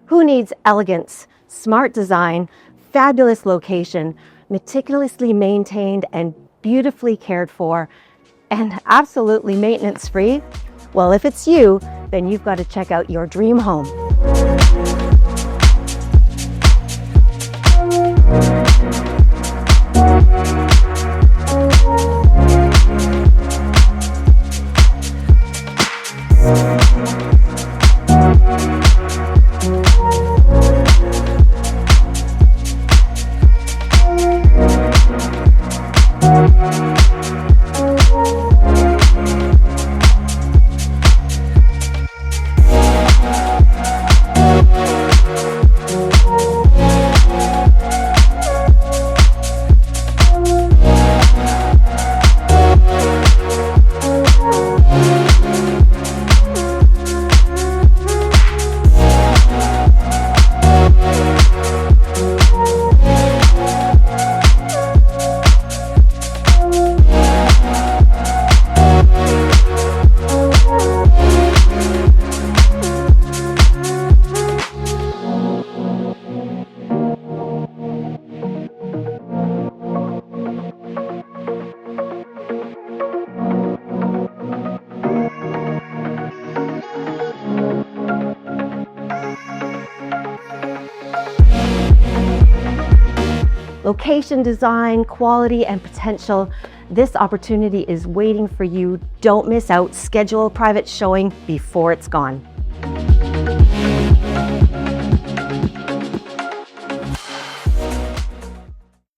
Who needs elegance, smart design, fabulous location, meticulously maintained and beautifully cared for, and absolutely maintenance-free? Well, if it's you, then you've got to check out your dream home. Location, design, quality, and potential. This opportunity is waiting for you. Don't miss out. Schedule a private showing before it's gone.